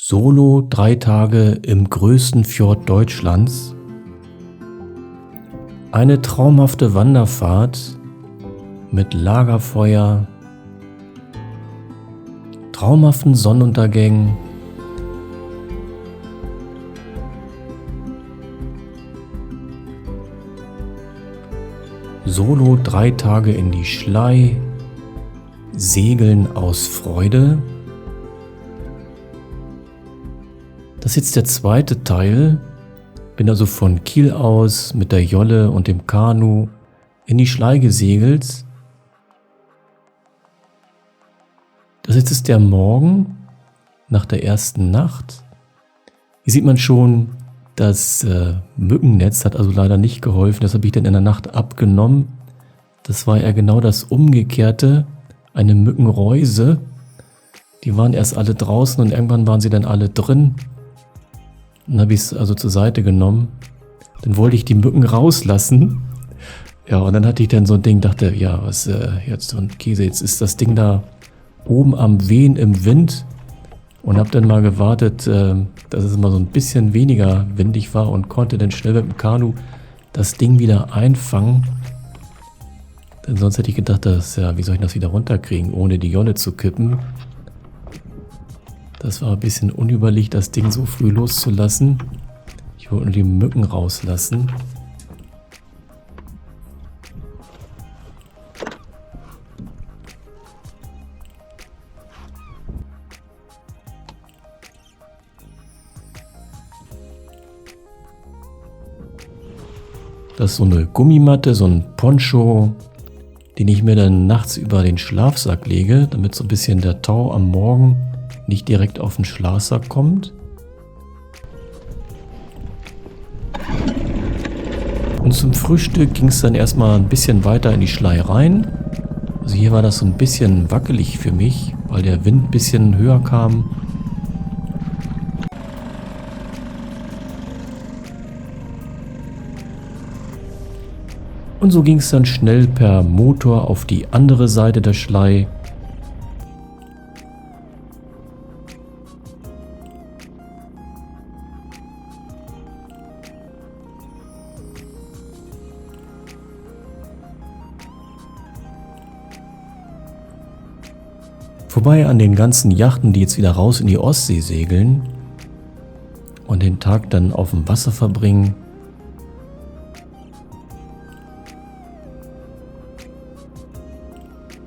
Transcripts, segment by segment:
Solo 3 Tage im größten Fjord Deutschlands. Eine traumhafte Wanderfahrt mit Lagerfeuer, traumhaften Sonnenuntergängen, Solo 3 Tage in die Schlei, Segeln aus Freude. Das ist jetzt der zweite Teil. Bin also von Kiel aus mit der Jolle und dem Kanu in die Schlei gesegelt. Das jetzt ist der Morgen nach der ersten Nacht. Hier sieht man schon, das Mückennetz hat also leider nicht geholfen. Das habe ich dann in der Nacht abgenommen. Das war ja genau das Umgekehrte. Eine Mückenreuse. Die waren erst alle draußen und irgendwann waren sie dann alle drin. Dann habe ich es also zur Seite genommen. Dann wollte ich die Mücken rauslassen. Ja, und dann hatte ich dann so ein Ding, dachte, ja, was jetzt so ein Käse, jetzt ist das Ding da oben am Wehen im Wind. Und habe dann mal gewartet, dass es mal so ein bisschen weniger windig war und konnte dann schnell mit dem Kanu das Ding wieder einfangen. Denn sonst hätte ich gedacht, wie soll ich das wieder runterkriegen, ohne die Jolle zu kippen. Das war ein bisschen unüberlegt, das Ding so früh loszulassen. Ich wollte nur die Mücken rauslassen. Das ist so eine Gummimatte, so ein Poncho, den ich mir dann nachts über den Schlafsack lege, damit so ein bisschen der Tau am Morgen nicht direkt auf den Schlafsack kommt. Und zum Frühstück ging es dann erstmal ein bisschen weiter in die Schlei rein. Also hier war das so ein bisschen wackelig für mich, weil der Wind ein bisschen höher kam. Und so ging es dann schnell per Motor auf die andere Seite der Schlei. Vorbei an den ganzen Yachten, die jetzt wieder raus in die Ostsee segeln und den Tag dann auf dem Wasser verbringen.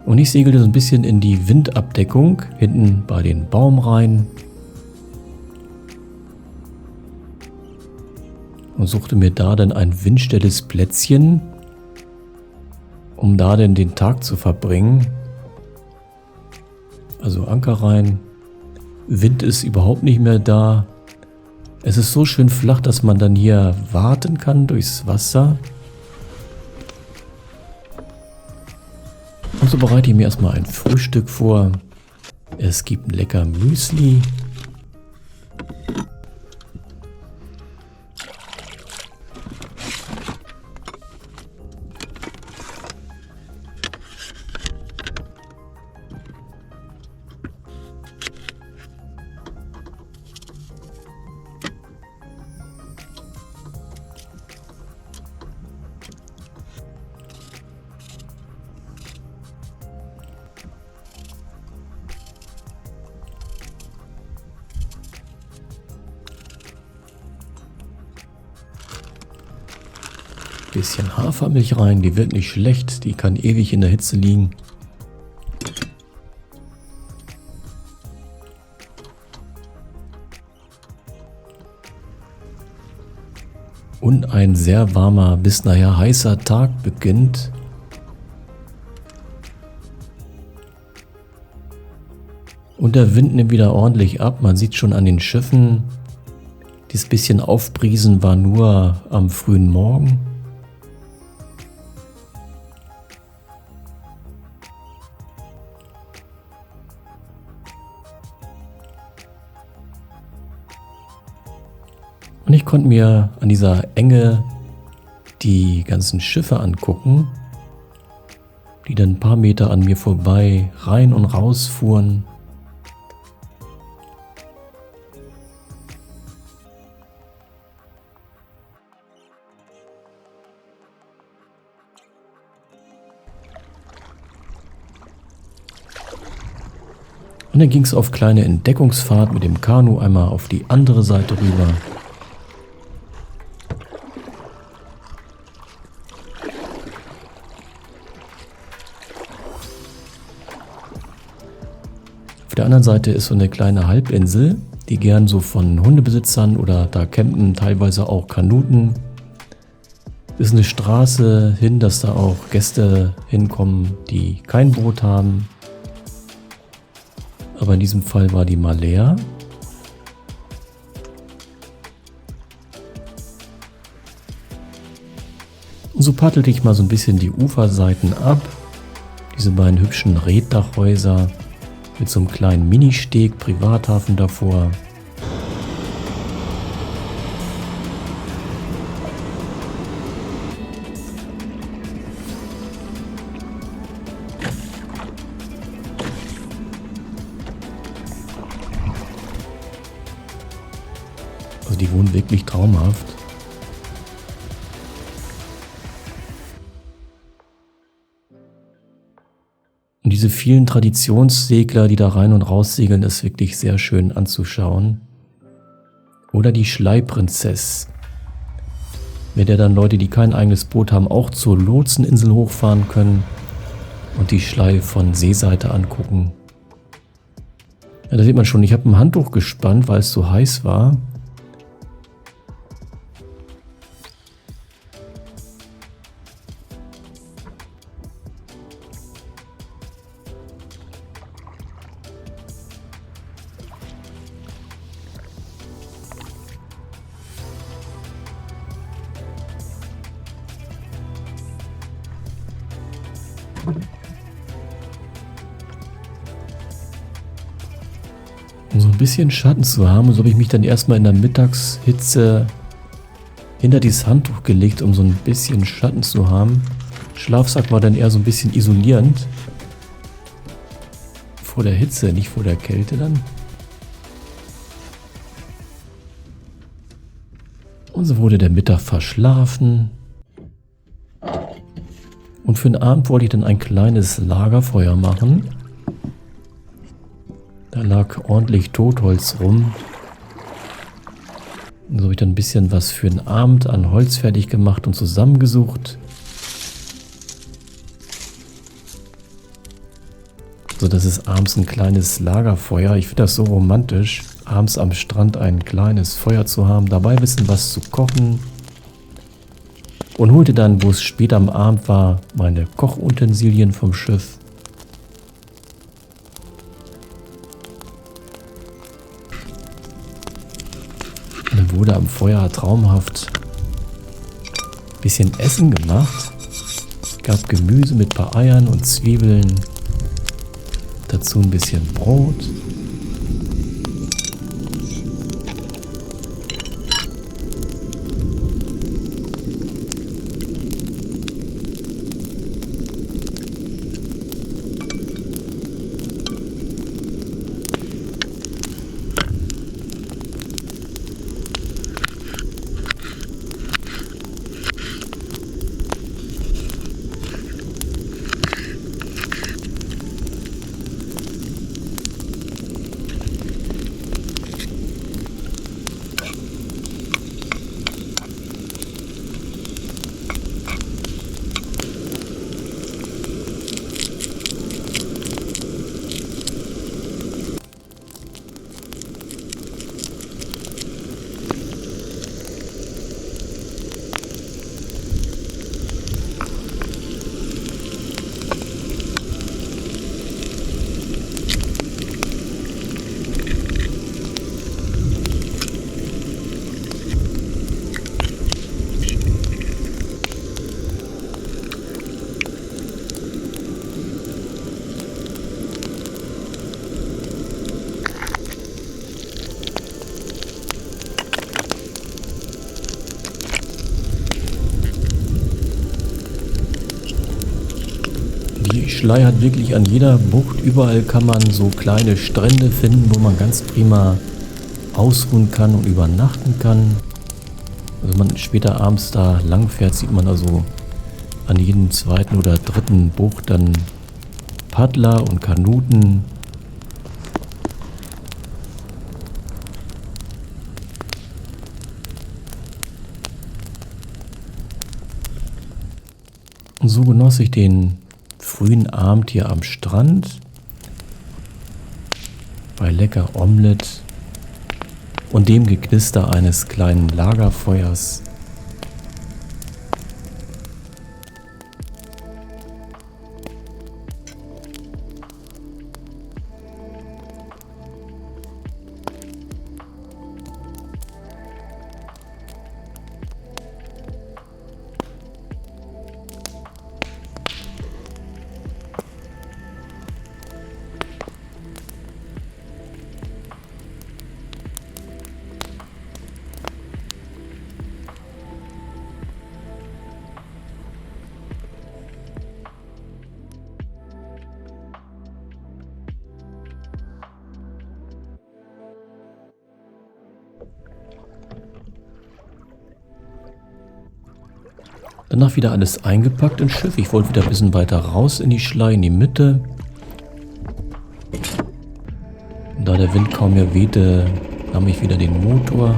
Und ich segelte so ein bisschen in die Windabdeckung, hinten bei den Baumreihen. Und suchte mir da dann ein windstilles Plätzchen, um da dann den Tag zu verbringen. Also Anker rein. Wind ist überhaupt nicht mehr da. Es ist so schön flach, dass man dann hier warten kann durchs Wasser. Und so bereite ich mir erstmal ein Frühstück vor. Es gibt ein lecker Müsli. Bisschen Hafermilch rein, die wird nicht schlecht, die kann ewig in der Hitze liegen. Und ein sehr warmer bis nachher heißer Tag beginnt. Und der Wind nimmt wieder ordentlich ab, man sieht schon an den Schiffen, dieses bisschen Aufbriesen war nur am frühen Morgen. Und ich konnte mir an dieser Enge die ganzen Schiffe angucken, die dann ein paar Meter an mir vorbei rein und raus fuhren. Und dann ging es auf kleine Entdeckungsfahrt mit dem Kanu einmal auf die andere Seite rüber. Auf der anderen Seite ist so eine kleine Halbinsel, die gern so von Hundebesitzern oder da campen teilweise auch Kanuten. Ist eine Straße hin, dass da auch Gäste hinkommen, die kein Boot haben. Aber in diesem Fall war die mal leer. Und so paddelte ich mal so ein bisschen die Uferseiten ab. Diese beiden hübschen Reetdachhäuser mit so einem kleinen Ministeg, Privathafen davor. Also die wohnen wirklich traumhaft. Und diese vielen Traditionssegler, die da rein und raus segeln, ist wirklich sehr schön anzuschauen. Oder die Schleiprinzess, mit der dann Leute, die kein eigenes Boot haben, auch zur Lotseninsel hochfahren können und die Schlei von Seeseite angucken. Ja, da sieht man schon, ich habe ein Handtuch gespannt, weil es so heiß war. Um so ein bisschen Schatten zu haben, so habe ich mich dann erstmal in der Mittagshitze hinter dieses Handtuch gelegt, um so ein bisschen Schatten zu haben. Schlafsack war dann eher so ein bisschen isolierend. Vor der Hitze, nicht vor der Kälte dann. Und so wurde der Mittag verschlafen. Und für den Abend wollte ich dann ein kleines Lagerfeuer machen. Da lag ordentlich Totholz rum. Und so habe ich dann ein bisschen was für den Abend an Holz fertig gemacht und zusammengesucht. So dass es abends ein kleines Lagerfeuer. Ich finde das so romantisch, abends am Strand ein kleines Feuer zu haben, dabei ein bisschen was zu kochen. Und holte dann, wo es später am Abend war, meine Kochutensilien vom Schiff. Und dann wurde am Feuer traumhaft ein bisschen Essen gemacht. Es gab Gemüse mit ein paar Eiern und Zwiebeln. Dazu ein bisschen Brot. Die Schlei hat wirklich an jeder Bucht, überall kann man so kleine Strände finden, wo man ganz prima ausruhen kann und übernachten kann. Also wenn man später abends da lang fährt, sieht man also an jedem zweiten oder dritten Bucht dann Paddler und Kanuten. Und so genoss ich den frühen Abend hier am Strand bei lecker Omelette und dem Geknister eines kleinen Lagerfeuers. Danach wieder alles eingepackt ins Schiff. Ich wollte wieder ein bisschen weiter raus in die Schlei, in die Mitte. Und da der Wind kaum mehr wehte, nahm ich wieder den Motor.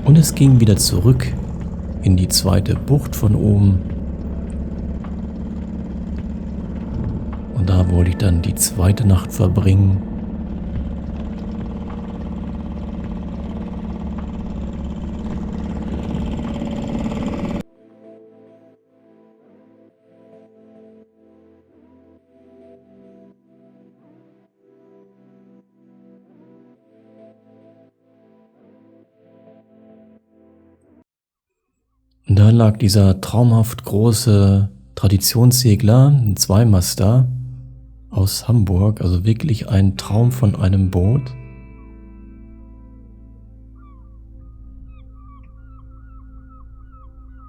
Und es ging wieder zurück in die zweite Bucht von oben. Und da wollte ich dann die zweite Nacht verbringen. Und da lag dieser traumhaft große Traditionssegler, ein Zweimaster aus Hamburg, also wirklich ein Traum von einem Boot.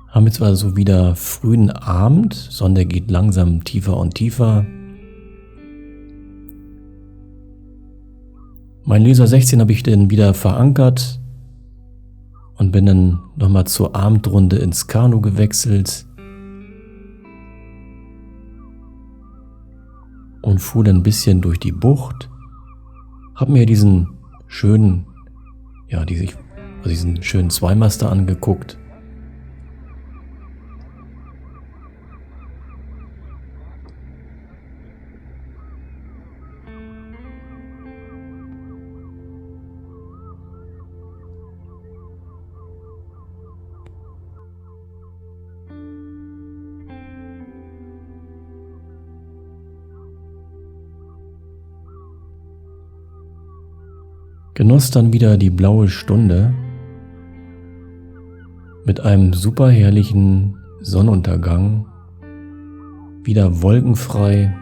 Haben jetzt also wieder frühen Abend, Sonne geht langsam tiefer und tiefer. Mein Laser 16 habe ich dann wieder verankert und bin dann nochmal zur Abendrunde ins Kanu gewechselt und fuhr dann ein bisschen durch die Bucht. Hab mir diesen schönen, diesen schönen Zweimaster angeguckt. Genoss dann wieder die blaue Stunde mit einem super herrlichen Sonnenuntergang, wieder wolkenfrei,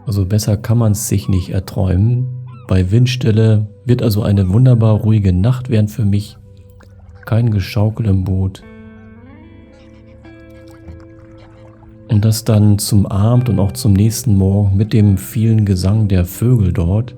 also besser kann man es sich nicht erträumen. Bei Windstille wird also eine wunderbar ruhige Nacht werden für mich, kein Geschaukel im Boot. Und das dann zum Abend und auch zum nächsten Morgen mit dem vielen Gesang der Vögel dort.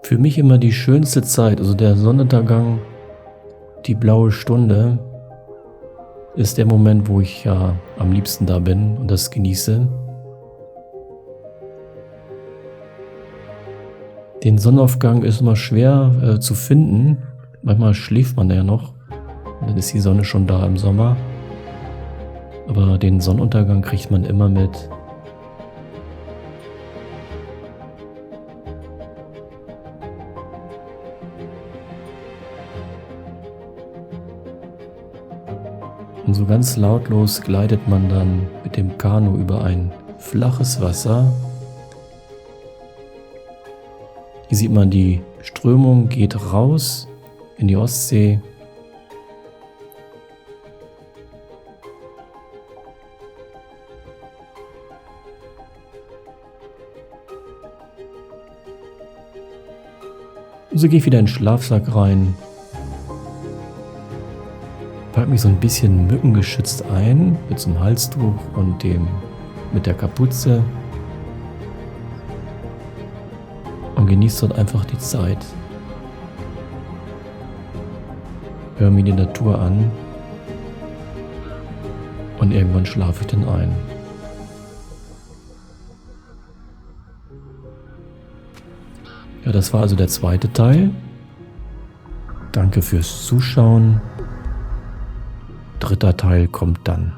Für mich immer die schönste Zeit, also der Sonnenuntergang, die blaue Stunde. ist der Moment, wo ich ja am liebsten da bin und das genieße. Den Sonnenaufgang ist immer schwer zu finden. Manchmal schläft man ja noch. Und dann ist die Sonne schon da im Sommer. Aber den Sonnenuntergang kriegt man immer mit. Und so ganz lautlos gleitet man dann mit dem Kanu über ein flaches Wasser. Hier sieht man, die Strömung geht raus in die Ostsee. Und so gehe ich wieder in den Schlafsack rein. Pack mich so ein bisschen mückengeschützt ein mit so einem Halstuch und mit der Kapuze und genieße dort einfach die Zeit. Hör mir die Natur an und irgendwann schlafe ich dann ein. Ja, das war also der zweite Teil. Danke fürs Zuschauen. Dritter Teil kommt dann.